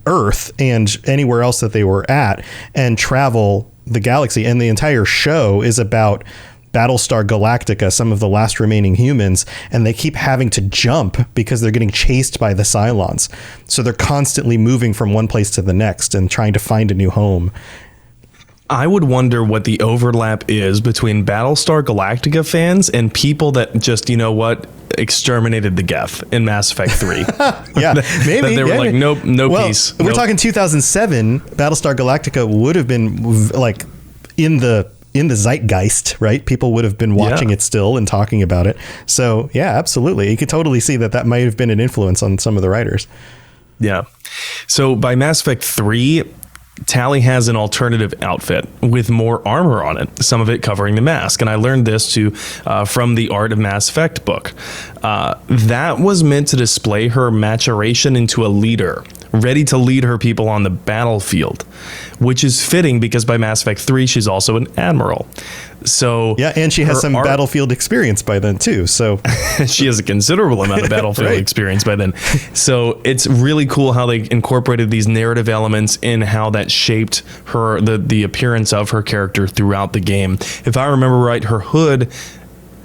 Earth and anywhere else that they were at and travel the galaxy. And the entire show is about Battlestar Galactica, some of the last remaining humans, and they keep having to jump because they're getting chased by the Cylons. So they're constantly moving from one place to the next and trying to find a new home. I would wonder what the overlap is between Battlestar Galactica fans and people that just, exterminated the Geth in Mass Effect 3. Yeah, maybe. That they were like, nope, peace. We're talking 2007. Battlestar Galactica would have been like in the zeitgeist, right? People would have been watching it still and talking about it. So yeah, absolutely. You could totally see that might have been an influence on some of the writers. Yeah. So by Mass Effect 3, Tali has an alternative outfit with more armor on it, some of it covering the mask. And I learned this from the Art of Mass Effect book. That was meant to display her maturation into a leader, ready to lead her people on the battlefield, which is fitting because by Mass Effect 3, she's also an admiral. So yeah, and she has some battlefield experience by then too. So she has a considerable amount of battlefield experience by then. So it's really cool how they incorporated these narrative elements in how that shaped her, the appearance of her character throughout the game. If I remember right, her hood,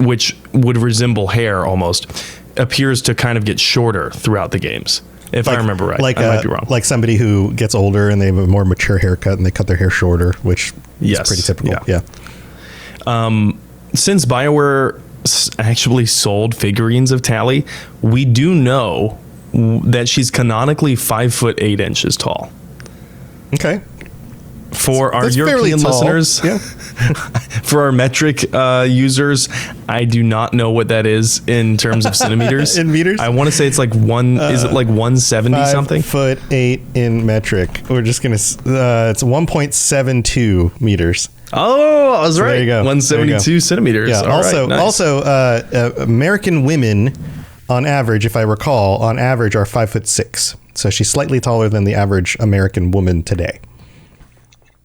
which would resemble hair almost, appears to kind of get shorter throughout the games. If I remember right, I might be wrong. Like somebody who gets older and they have a more mature haircut and they cut their hair shorter, which is pretty typical. Yeah. Since BioWare actually sold figurines of Tali, we do know that she's canonically 5'8" tall. Okay. For our European listeners, for our metric users, I do not know what that is in terms of centimeters. In meters? I want to say it's like is it like 170 something? 5'8" in metric. We're just going to, it's 1.72 meters. Oh, I was right. There you go. 172 centimeters. Yeah. Also, American women, on average, if I recall, are 5'6". So she's slightly taller than the average American woman today.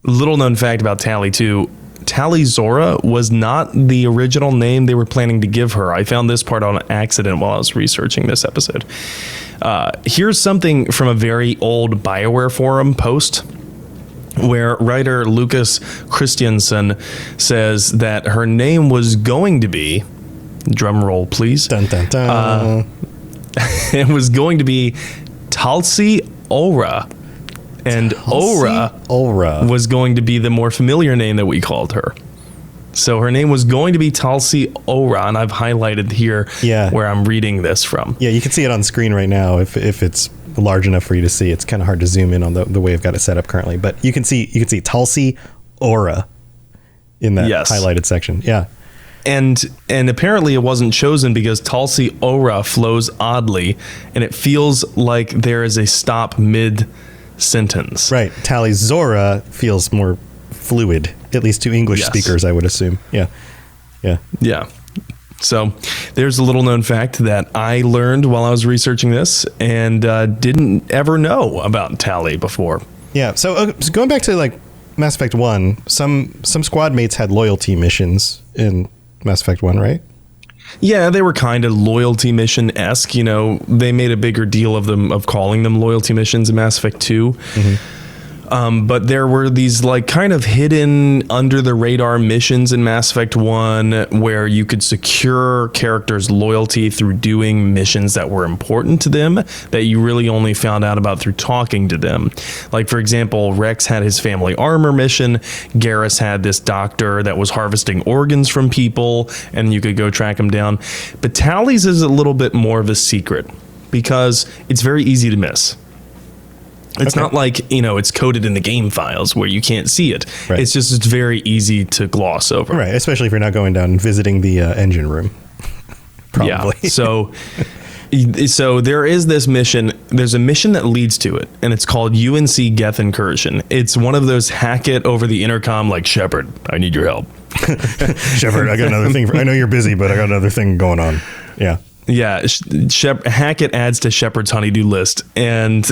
Little known fact about Tali too. Tali Zora was not the original name they were planning to give her. I found this part on accident while I was researching this episode. Here's something from a very old BioWare forum post where writer Lucas Christiansen says that her name was going to be, drum roll please, dun, dun, dun. It was going to be Talsi Ora. And Ora was going to be the more familiar name that we called her. So her name was going to be Talsi Ora, and I've highlighted here where I'm reading this from. Yeah, you can see it on screen right now if it's large enough for you to see. It's kind of hard to zoom in on the way I've got it set up currently, but you can see Talsi Ora in that highlighted section. Yeah. And apparently it wasn't chosen because Talsi Ora flows oddly, and it feels like there is a stop mid sentence. Right. Tali Zora feels more fluid, at least to English speakers, I would assume. Yeah. So there's a little known fact that I learned while I was researching this and didn't ever know about Tali before. Yeah. So going back to like Mass Effect 1, some squad mates had loyalty missions in Mass Effect 1, right? Yeah, they were kind of loyalty mission-esque. You know, they made a bigger deal of calling them loyalty missions in Mass Effect 2. But there were these like kind of hidden under the radar missions in Mass Effect 1 where you could secure characters' loyalty through doing missions that were important to them that you really only found out about through talking to them. Like, for example, Rex had his family armor mission. Garrus had this doctor that was harvesting organs from people, and you could go track him down. But Tali's is a little bit more of a secret because it's very easy to miss. It's not like, you know, it's coded in the game files where you can't see it. Right. It's very easy to gloss over. Right, especially if you're not going down and visiting the engine room. Probably. Yeah. So there is this mission. There's a mission that leads to it, and it's called UNC Geth Incursion. It's one of those hack it over the intercom like, Shepard, I need your help. Shepard, I got another thing. I know you're busy, but I got another thing going on. Yeah. Yeah, Hackett adds to Shepard's honeydew list, and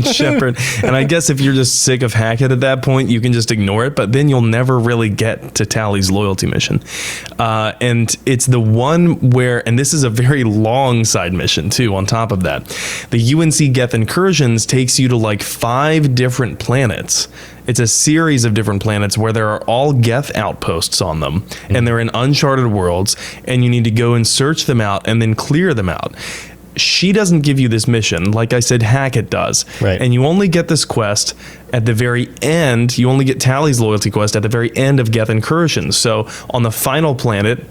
Shepard. And I guess if you're just sick of Hackett at that point, you can just ignore it. But then you'll never really get to Tali's loyalty mission. And it's the one where, and this is a very long side mission too. On top of that, the UNC Geth Incursions takes you to like 5 different planets. It's a series of different planets where there are all Geth outposts on them, and they're in uncharted worlds, and you need to go and search them out and then clear them out. She doesn't give you this mission. Like I said, Hackett does. Right. And you only get this quest at the very end. You only get Tali's loyalty quest at the very end of Geth Incursions. So on the final planet,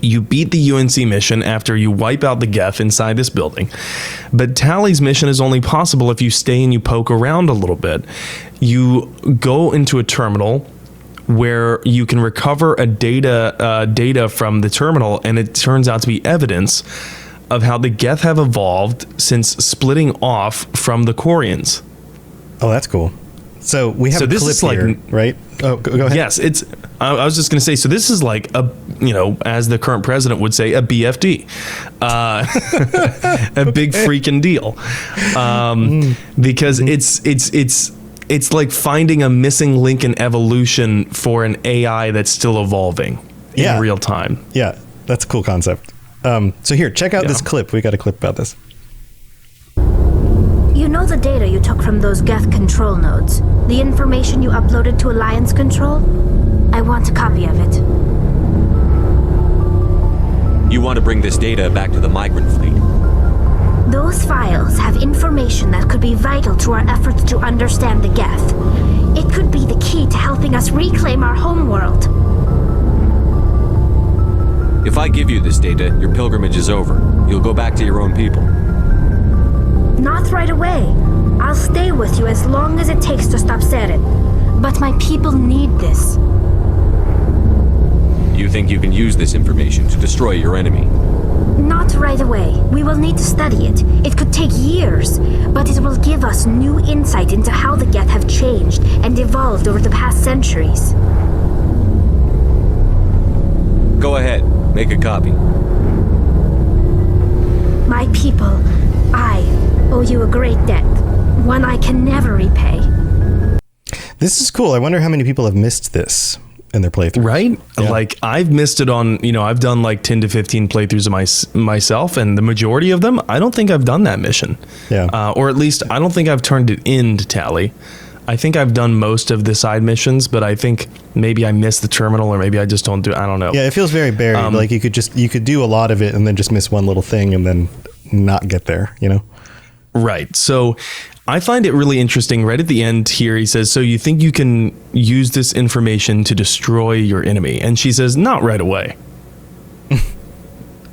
you beat the UNC mission after you wipe out the Geth inside this building. But Tali's mission is only possible if you stay and you poke around a little bit. You go into a terminal where you can recover a data from the terminal, and it turns out to be evidence of how the Geth have evolved since splitting off from the Quarians. Oh, that's cool. So we have a clip here, right? Oh, go ahead. Yes, it's. I was just going to say. So this is like a, you know, as the current president would say, a BFD, a big freaking deal, because it's like finding a missing link in evolution for an AI that's still evolving in real time. Yeah, that's a cool concept. So here, check out this clip. We got a clip about this. You know the data you took from those Geth control nodes? The information you uploaded to Alliance Control? I want a copy of it. You want to bring this data back to the migrant fleet? Those files have information that could be vital to our efforts to understand the Geth. It could be the key to helping us reclaim our homeworld. If I give you this data, your pilgrimage is over. You'll go back to your own people. Not right away. I'll stay with you as long as it takes to stop Seren. But my people need this. You think you can use this information to destroy your enemy? Not right away. We will need to study it. It could take years, but it will give us new insight into how the Geth have changed and evolved over the past centuries. Go ahead. Make a copy. My people, I owe you a great debt. One I can never repay. This is cool. I wonder how many people have missed this in their playthrough. Right? Yeah. Like I've missed it on, I've done like 10 to 15 playthroughs of myself, and the majority of them, I don't think I've done that mission. Yeah. Or at least I don't think I've turned it in to Tali. I think I've done most of the side missions, but I think maybe I missed the terminal, or maybe I just don't do. I don't know. Yeah, it feels very buried. Like you could do a lot of it and then just miss one little thing and then not get there. Right. So I find it really interesting. Right at the end here, he says, "So you think you can use this information to destroy your enemy?" And she says, "Not right away."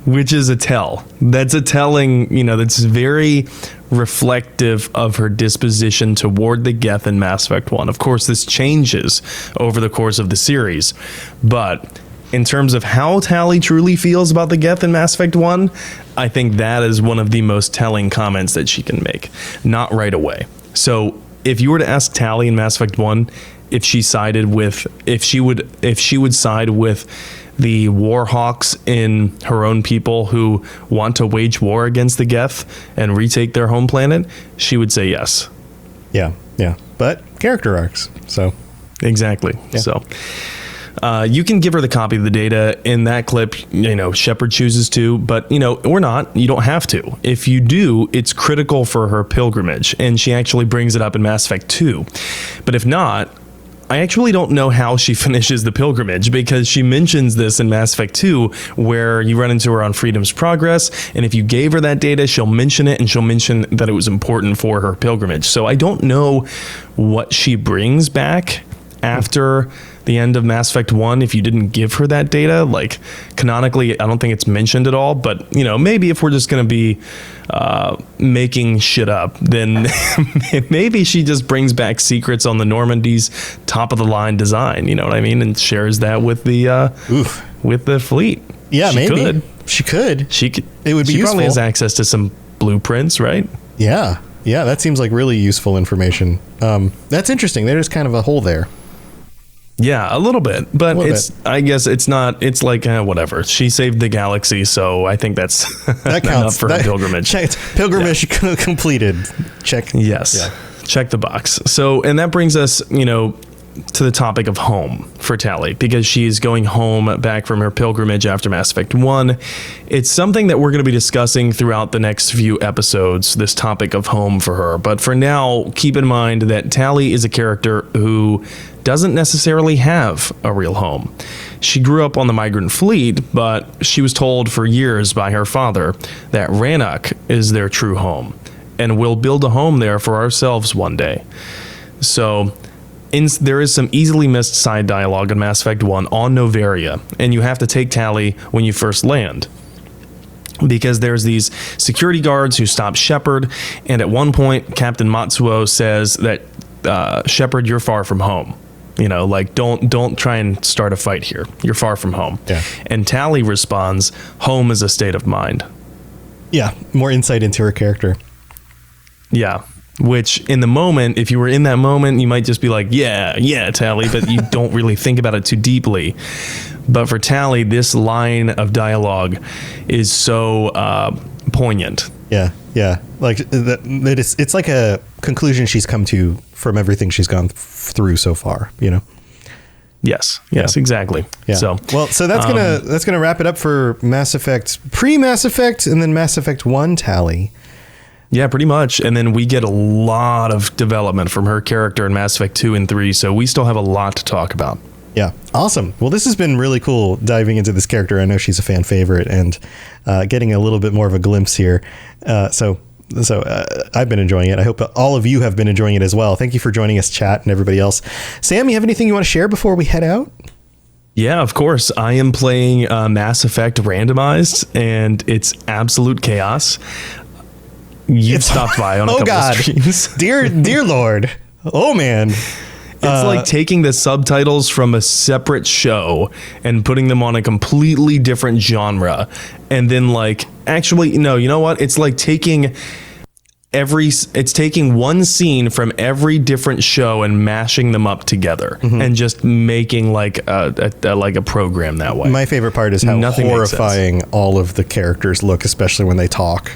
Which is a tell. That's a telling, that's very reflective of her disposition toward the Geth in Mass Effect 1. Of course, this changes over the course of the series, but in terms of how Tali truly feels about the Geth in Mass Effect 1, I think that is one of the most telling comments that she can make. Not right away. So if you were to ask Tali in Mass Effect 1 if she would side with the Warhawks in her own people who want to wage war against the Geth and retake their home planet, she would say yes. Yeah. But character arcs, so. Exactly. Yeah. So you can give her the copy of the data in that clip. Shepard chooses to, but or not. You don't have to. If you do, it's critical for her pilgrimage, and she actually brings it up in Mass Effect 2. But if not, I actually don't know how she finishes the pilgrimage, because she mentions this in Mass Effect 2, where you run into her on Freedom's Progress, and if you gave her that data, she'll mention it, and she'll mention that it was important for her pilgrimage. So I don't know what she brings back after the end of Mass Effect 1 if you didn't give her that data. Like, canonically, I don't think it's mentioned at all, but maybe if we're just going to be making shit up, then maybe she just brings back secrets on the Normandy's top of the line design, you know what I mean, and shares that with the fleet. Yeah, she could. It would be she useful. Probably has access to some blueprints, right? Yeah, that seems like really useful information. That's interesting. There's kind of a hole there. Yeah, a little bit, but I guess it's not. It's like whatever. She saved the galaxy, so I think that counts enough for her pilgrimage. Pilgrimage completed. Check. Yes, check the box. So, and that brings us, to the topic of home for Tali, because she's going home back from her pilgrimage after Mass Effect 1. It's something that we're going to be discussing throughout the next few episodes, this topic of home for her. But for now, keep in mind that Tali is a character who doesn't necessarily have a real home. She grew up on the migrant fleet, but she was told for years by her father that Rannoch is their true home, and we'll build a home there for ourselves one day. So there is some easily missed side dialogue in Mass Effect 1 on Novaria, and you have to take Tali when you first land, because there's these security guards who stop Shepard, and at one point Captain Matsuo says that Shepard, you're far from home. Don't try and start a fight here. You're far from home. Yeah. And Tali responds, home is a state of mind. Yeah, more insight into her character. Yeah. Which in the moment, if you were in that moment, you might just be like, yeah, Tali, but you don't really think about it too deeply. But for Tali, this line of dialogue is so poignant. Yeah. Like it's like a conclusion she's come to from everything she's gone through so far, Yes, exactly. Yeah. So that's gonna wrap it up for Mass Effect, pre-Mass Effect, and then Mass Effect 1 Tali. Yeah, pretty much. And then we get a lot of development from her character in Mass Effect 2 and 3, so we still have a lot to talk about. Yeah, awesome. Well, this has been really cool diving into this character. I know she's a fan favorite, and getting a little bit more of a glimpse here. So I've been enjoying it. I hope all of you have been enjoying it as well. Thank you for joining us, chat, and everybody else. Sam, you have anything you want to share before we head out? Yeah, of course. I am playing Mass Effect Randomized, and it's absolute chaos. You've stopped by on a couple of streams. Dear Lord. Oh, man. It's like taking the subtitles from a separate show and putting them on a completely different genre. And then actually, no, you know what? It's like taking one scene from every different show and mashing them up together, and just making like a program that way. My favorite part is how horrifying all of the characters look, especially when they talk.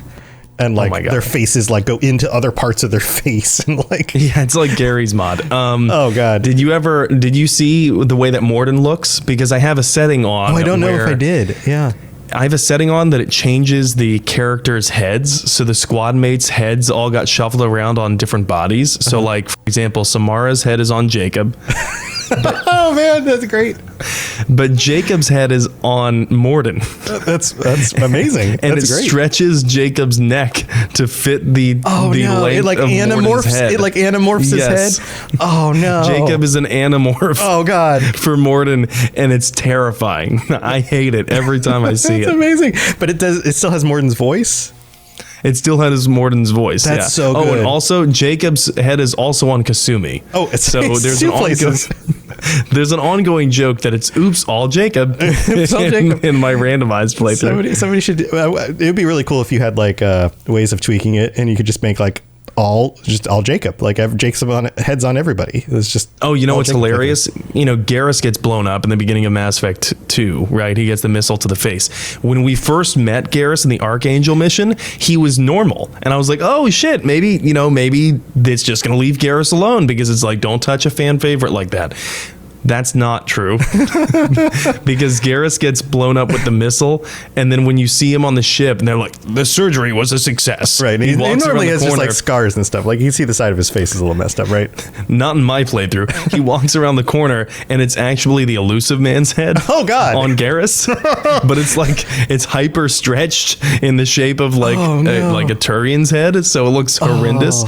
and like my God. their faces like go into other parts of their face and like Yeah, it's like Gary's mod. Oh God. Did you see the way that Morden looks? Because I have a setting on. Oh, I don't know if I did. Yeah. I have a setting on that it changes the characters' heads. So the squad mates' heads all got shuffled around on different bodies. So like, for example, Samara's head is on Jacob. Oh man, that's great. But Jacob's head is on Morden. That's amazing. And that's it great. stretches Jacob's neck to fit the length It like of Morden's anamorphs. head. It like anamorphs Yes. his head. Oh no. Jacob is an anamorph. Oh God. For Morden, and it's terrifying. I hate it every time I see It's it. amazing. But it still has Morden's voice. It still has Morden's voice. That's yeah. so Oh, good. and also Jacob's head is also on Kasumi. Oh, it's so there's two an places. there's an ongoing joke that it's oops all Jacob, Oops, all Jacob. in my randomized playthrough. Somebody should. It would be really cool if you had like ways of tweaking it, and you could just make like all Jacob, like Jacob on heads on everybody. It's just You know all what's Jacob hilarious? Garrus gets blown up in the beginning of Mass Effect 2, right? He gets the missile to the face. When we first met Garrus in the Archangel mission, he was normal. And I was like, oh shit, maybe it's just going to leave Garrus alone because it's like, don't touch a fan favorite like that. That's not true because Garrus gets blown up with the missile, and then when you see him on the ship, and they're like, "The surgery was a success." Right. He walks normally around has the just corner. like scars and stuff. Like you can see the side of his face is a little messed up, right? Not in my playthrough. He walks around the corner, and it's actually the Elusive Man's head. Oh God! On Garrus, but it's hyper stretched in the shape of like like a Turian's head, so it looks horrendous.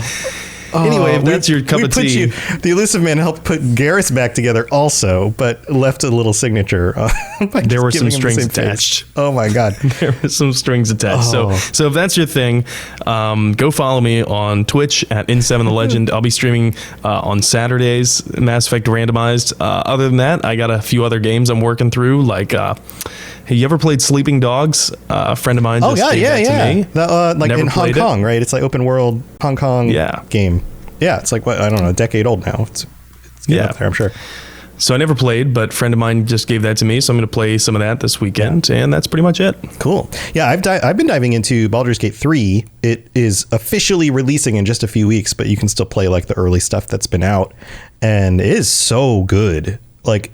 Anyway, if that's your cup of tea. The Elusive Man helped put Garrus back together also, but left a little signature. There were some strings attached. Oh my God. There were some strings attached. So if that's your thing, go follow me on Twitch at In7 the Legend. I'll be streaming on Saturdays, Mass Effect Randomized. Other than that, I got a few other games I'm working through, like... Have you ever played Sleeping Dogs? A friend of mine just gave that to me. Like Never in Hong played it. Kong, right? It's like open world Hong Kong game. Yeah, it's like, I don't know, a decade old now. It's getting up there, I'm sure. So I never played, but a friend of mine just gave that to me, so I'm going to play some of that this weekend, and that's pretty much it. Cool. Yeah, I've been diving into Baldur's Gate 3. It is officially releasing in just a few weeks, but you can still play like the early stuff that's been out, and it is so good. Like,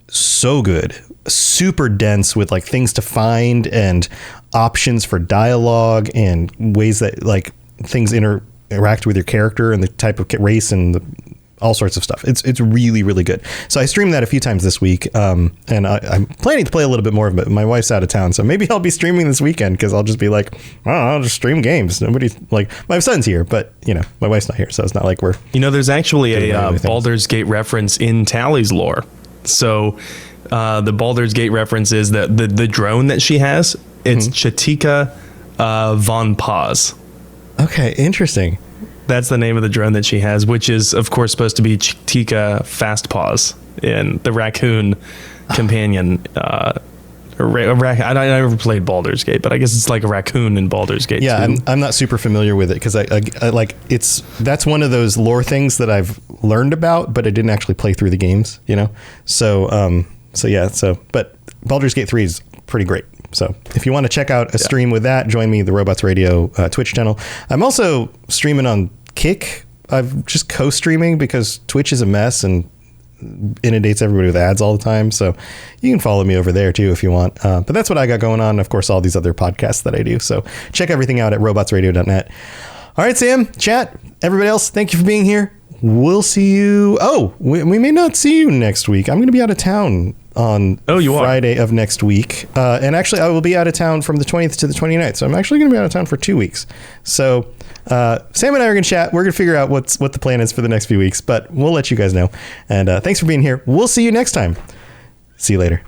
so good. Super dense with like things to find and options for dialogue and ways that like things interact with your character and the type of race and all sorts of stuff. It's really, really good. So I streamed that a few times this week, and I'm planning to play a little bit more of it. My wife's out of town, so maybe I'll be streaming this weekend because I'll just be like, I'll just stream games. Nobody's like, my son's here, but my wife's not here, so it's not like we're... there's actually a Baldur's Gate reference in Tali's lore. So the Baldur's Gate reference is that the drone that she has, it's Chatika von Paz. Okay, interesting. That's the name of the drone that she has, which is, of course, supposed to be Chatika Fast Paws in the raccoon companion. I never played Baldur's Gate, but I guess it's like a raccoon in Baldur's Gate. Yeah, too. I'm not super familiar with it because I like that's one of those lore things that I've learned about, but I didn't actually play through the games. But Baldur's Gate 3 is pretty great. So if you want to check out a stream with that, join me, the Robots Radio Twitch channel. I'm also streaming on Kick. I'm just co-streaming because Twitch is a mess and inundates everybody with ads all the time. So you can follow me over there too if you want. But that's what I got going on. Of course, all these other podcasts that I do. So check everything out at robotsradio.net. All right, Sam, chat, everybody else, thank you for being here. We'll see you. Oh, we may not see you next week. I'm going to be out of town on Friday of next week. And actually, I will be out of town from the 20th to the 29th. So I'm actually going to be out of town for 2 weeks. So Sam and I are going to chat. We're going to figure out what the plan is for the next few weeks. But we'll let you guys know. And thanks for being here. We'll see you next time. See you later.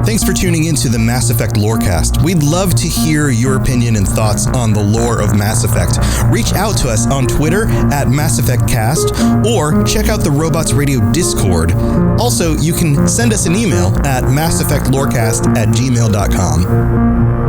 Thanks for tuning into the Mass Effect Lorecast. We'd love to hear your opinion and thoughts on the lore of Mass Effect. Reach out to us on Twitter at Mass Effect Cast, or check out the Robots Radio Discord. Also, you can send us an email at masseffectlorecast@gmail.com.